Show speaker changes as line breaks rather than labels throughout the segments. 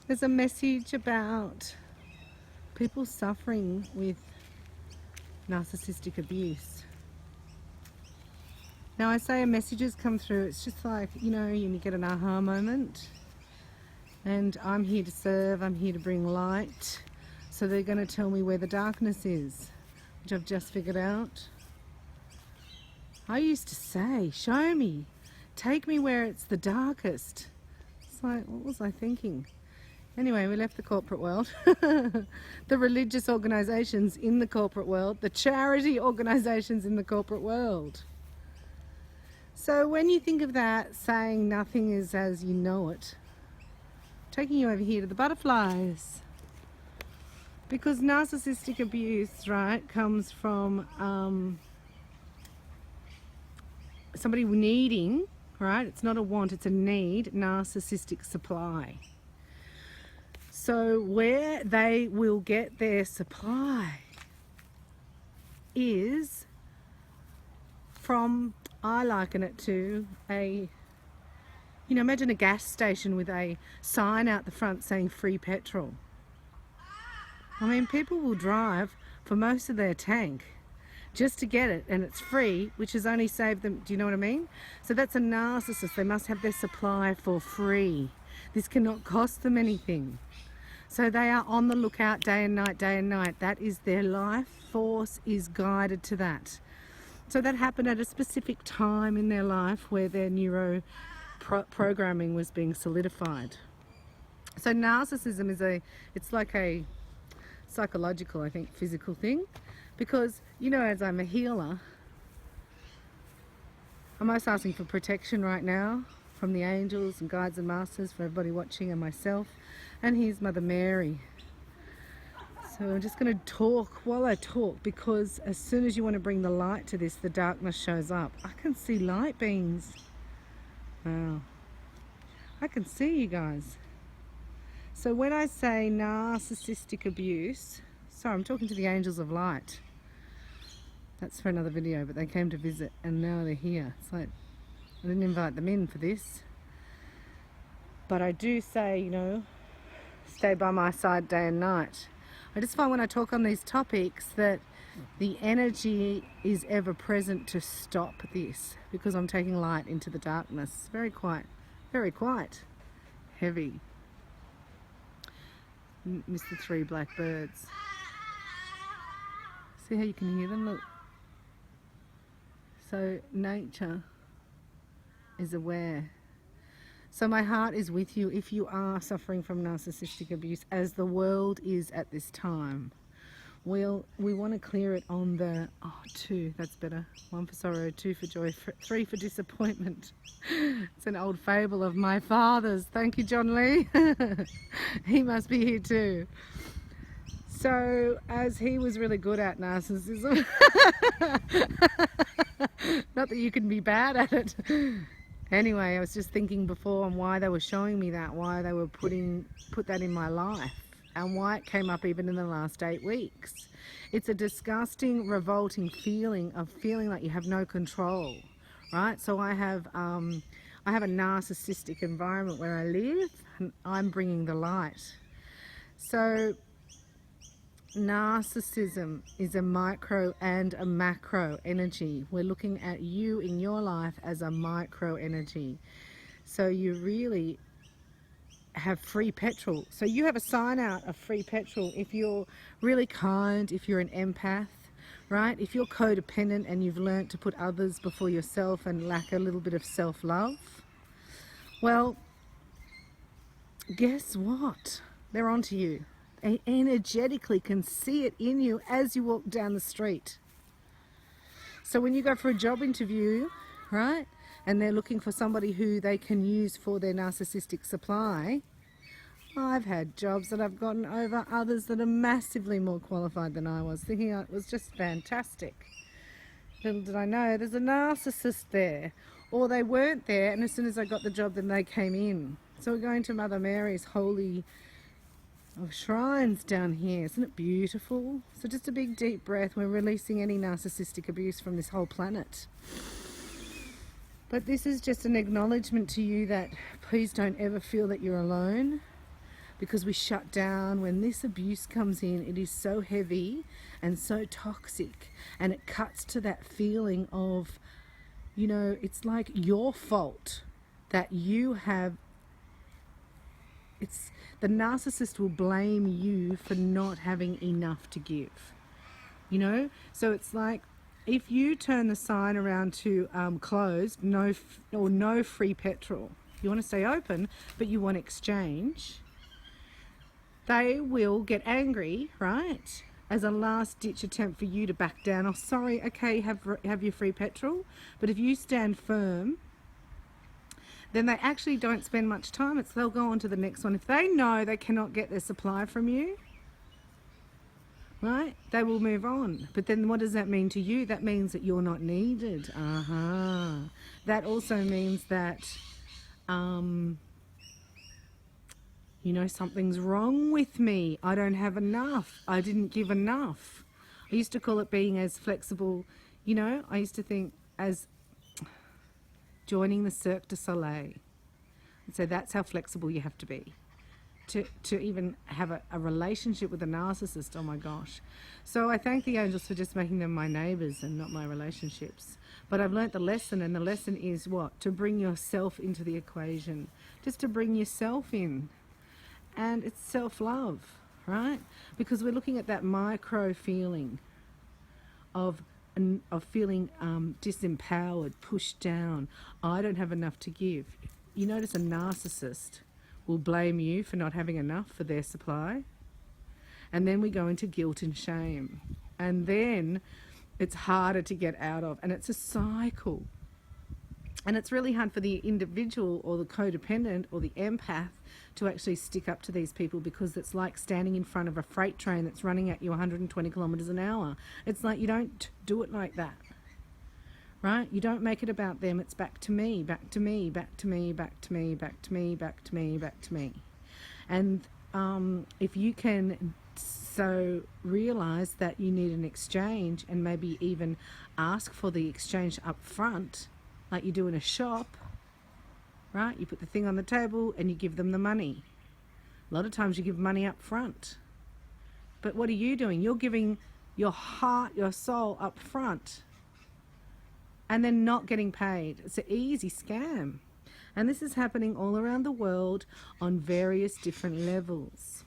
There's a message about people suffering with narcissistic abuse. Now, I say a message has come through, it's just like, you get an aha moment. And I'm here to serve, I'm here to bring light. So they're going to tell me where the darkness is, which I've just figured out. I used to say, show me, take me where it's the darkest. It's like, what was I thinking? Anyway, we left the corporate world, the religious organisations in the corporate world, the charity organisations in the corporate world. So when you think of that, saying nothing is as you know it, taking you over here to the butterflies. Because narcissistic abuse, right, comes from somebody needing, right, it's not a want, it's a need, narcissistic supply. So where they will get their supply is from, I liken it to imagine a gas station with a sign out the front saying free petrol. I mean, people will drive for most of their tank just to get it, and it's free, which has only saved them, do you know what I mean? So that's a narcissist. They must have their supply for free. This cannot cost them anything. So they are on the lookout day and night, day and night. That is their life force is guided to that. So that happened at a specific time in their life where their neuro programming was being solidified. So narcissism it's like a psychological, I think, physical thing. Because, as I'm a healer, I'm most asking for protection right now from the angels and guides and masters, for everybody watching and myself. And here's Mother Mary. So I'm just going to talk while I talk, because as soon as you want to bring the light to this, the darkness shows up. I can see light beings. Wow. I can see you guys. So when I say narcissistic abuse, sorry, I'm talking to the angels of light. That's for another video, but they came to visit and now they're here. It's like, I didn't invite them in for this. But I do say, stay by my side day and night. I just find when I talk on these topics that the energy is ever present to stop this, because I'm taking light into the darkness. Very quiet, heavy. Missed the 3 black birds. See how you can hear them? Look. So nature is aware. So my heart is with you if you are suffering from narcissistic abuse, as the world is at this time. We want to clear it on the 2, that's better. 1 for sorrow, 2 for joy, 3 for disappointment. It's an old fable of my father's. Thank you, John Lee. He must be here too. So, as he was really good at narcissism, not that you can be bad at it. Anyway, I was just thinking before on why they were showing me that, why they were put that in my life, and why it came up even in the last 8 weeks. It's a disgusting, revolting feeling of feeling like you have no control, right? So I have a narcissistic environment where I live, and I'm bringing the light. So narcissism is a micro and a macro energy. We're looking at you in your life as a micro energy. So you really have free petrol. So you have a sign out of free petrol if you're really kind, if you're an empath, right? If you're codependent and you've learnt to put others before yourself and lack a little bit of self-love, well, guess what? They're onto you. They energetically can see it in you as you walk down the street. So when you go for a job interview, right, and they're looking for somebody who they can use for their narcissistic supply, I've had jobs that I've gotten over others that are massively more qualified than I was, thinking it was just fantastic. Little did I know there's a narcissist there, or they weren't there, and as soon as I got the job, then they came in. So we're going to Mother Mary's holy shrines down here. Isn't it beautiful? So just a big deep breath. We're releasing any narcissistic abuse from this whole planet. But this is just an acknowledgement to you that please don't ever feel that you're alone. because we shut down. When this abuse comes in, it is so heavy and so toxic, and it cuts to that feeling of, you know, it's like your fault that you have. It's the narcissist will blame you for not having enough to give, you know. So it's like, if you turn the sign around to closed, no free petrol, you want to stay open but you want exchange, they will get angry, right, as a last ditch attempt for you to back down. Oh, sorry, okay, have your free petrol. But if you stand firm, then they actually don't spend much time. They'll go on to the next one. If they know they cannot get their supply from you, right, they will move on. But then what does that mean to you? That means that you're not needed. That also means that, you know, something's wrong with me. I don't have enough. I didn't give enough. I used to call it being as flexible, you know, I used to think as joining the Cirque du Soleil. And so that's how flexible you have to be to even have a relationship with a narcissist. Oh my gosh. So I thank the angels for just making them my neighbours and not my relationships. But I've learnt the lesson, and the lesson is what? To bring yourself into the equation. Just to bring yourself in. And it's self-love, right? Because we're looking at that micro feeling of feeling disempowered, pushed down. I don't have enough to give. You notice a narcissist will blame you for not having enough for their supply. And then we go into guilt and shame. And then it's harder to get out of. And it's a cycle. And it's really hard for the individual or the codependent or the empath to actually stick up to these people, because it's like standing in front of a freight train that's running at you 120 kilometers an hour. It's like, you don't do it like that, right? You don't make it about them. It's back to me, back to me, back to me, back to me, back to me, back to me, back to me. And if you can so realize that you need an exchange, and maybe even ask for the exchange up front, like you do in a shop, right? You put the thing on the table and you give them the money. A lot of times you give money up front. But what are you doing? You're giving your heart, your soul up front, and then not getting paid. It's an easy scam. And this is happening all around the world on various different levels.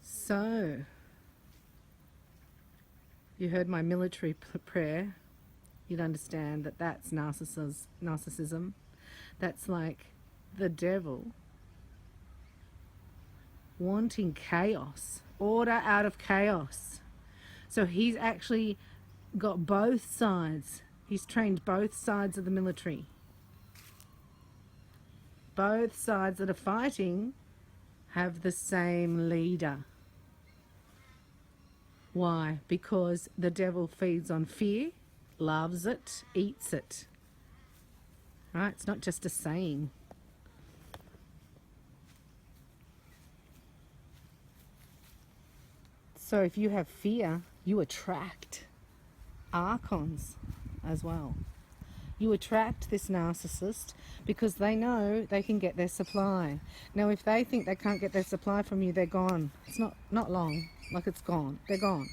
So, you heard my military prayer. You'd understand that that's narcissism. That's like the devil wanting chaos, order out of chaos. So he's actually got both sides. He's trained both sides of the military. Both sides that are fighting have the same leader. Why? Because the devil feeds on fear, loves it, eats it. Right? It's not just a saying. So if you have fear, you attract archons as well. You attract this narcissist because they know they can get their supply. Now, if they think they can't get their supply from you, they're gone. It's not long, like it's gone. They're gone.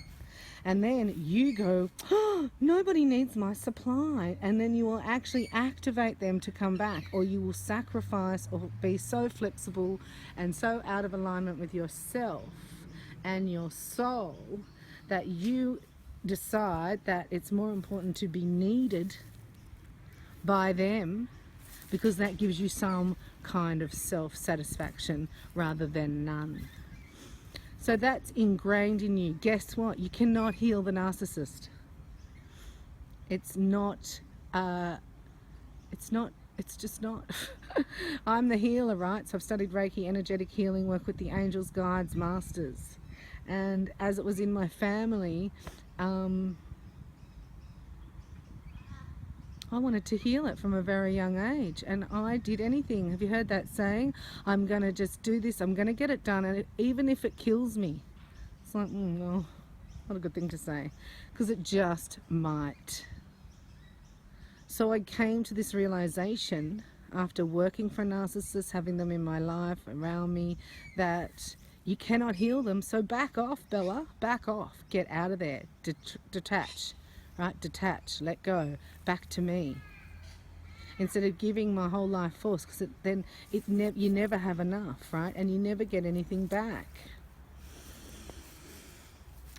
And then you go, oh, nobody needs my supply. And then you will actually activate them to come back, or you will sacrifice or be so flexible and so out of alignment with yourself and your soul that you decide that it's more important to be needed by them, because that gives you some kind of self-satisfaction rather than none. So that's ingrained in you. Guess what? You cannot heal the narcissist. It's just not. I'm the healer, right? So I've studied Reiki, energetic healing, work with the angels, guides, masters. And as it was in my family, I wanted to heal it from a very young age, and I did anything. Have you heard that saying? I'm going to just do this. I'm going to get it done, and even if it kills me. It's like, no, not a good thing to say, because it just might. So I came to this realization after working for narcissists, having them in my life, around me, that you cannot heal them. So back off, Bella, back off. Get out of there. Detach, right? Detach, let go, back to me. Instead of giving my whole life force, because then you never have enough, right? And you never get anything back.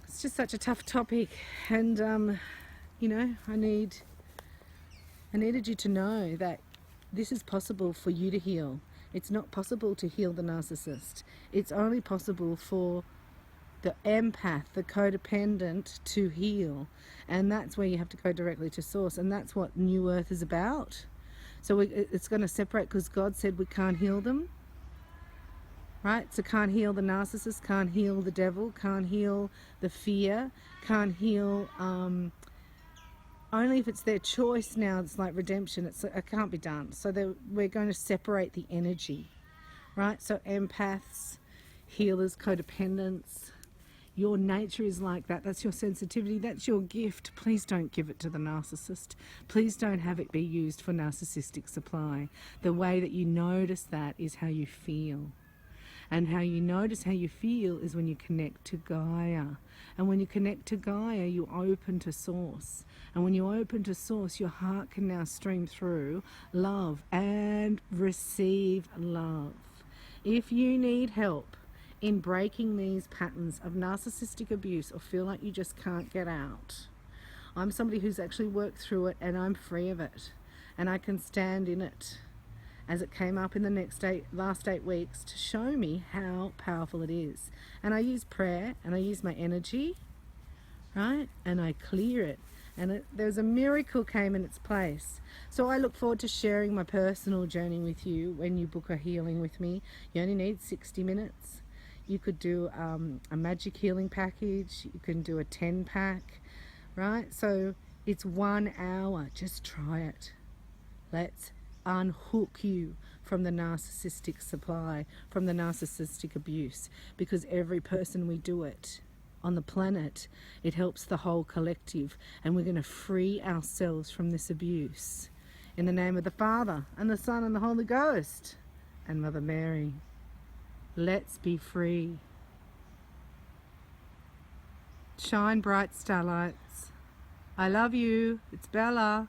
It's just such a tough topic, and you know, I needed you to know that this is possible for you to heal. It's not possible to heal the narcissist. It's only possible for the empath, the codependent, to heal. And that's where you have to go directly to source. And that's what New Earth is about. So it's going to separate, because God said we can't heal them. Right? So can't heal the narcissist, can't heal the devil, can't heal the fear, can't heal... only if it's their choice now. It's like redemption. It can't be done. So we're going to separate the energy, right? So empaths, healers, codependents, your nature is like that. That's your sensitivity. That's your gift. Please don't give it to the narcissist. Please don't have it be used for narcissistic supply. The way that you notice that is how you feel. And how you notice how you feel is when you connect to Gaia. And when you connect to Gaia, you open to source. And when you open to source, your heart can now stream through love and receive love. If you need help in breaking these patterns of narcissistic abuse, or feel like you just can't get out, I'm somebody who's actually worked through it, and I'm free of it. And I can stand in it as it came up in the last 8 weeks, to show me how powerful it is. And I use prayer, and I use my energy, right? And I clear it. And there's a miracle came in its place. So I look forward to sharing my personal journey with you when you book a healing with me. You only need 60 minutes. You could do a magic healing package. You can do a 10-pack, right? So it's 1 hour. Just try it. Let's unhook you from the narcissistic supply, from the narcissistic abuse, because every person we do it on the planet, it helps the whole collective, and we're going to free ourselves from this abuse. In the name of the Father, and the Son, and the Holy Ghost, and Mother Mary, let's be free. Shine bright, starlights. I love you. It's Bella.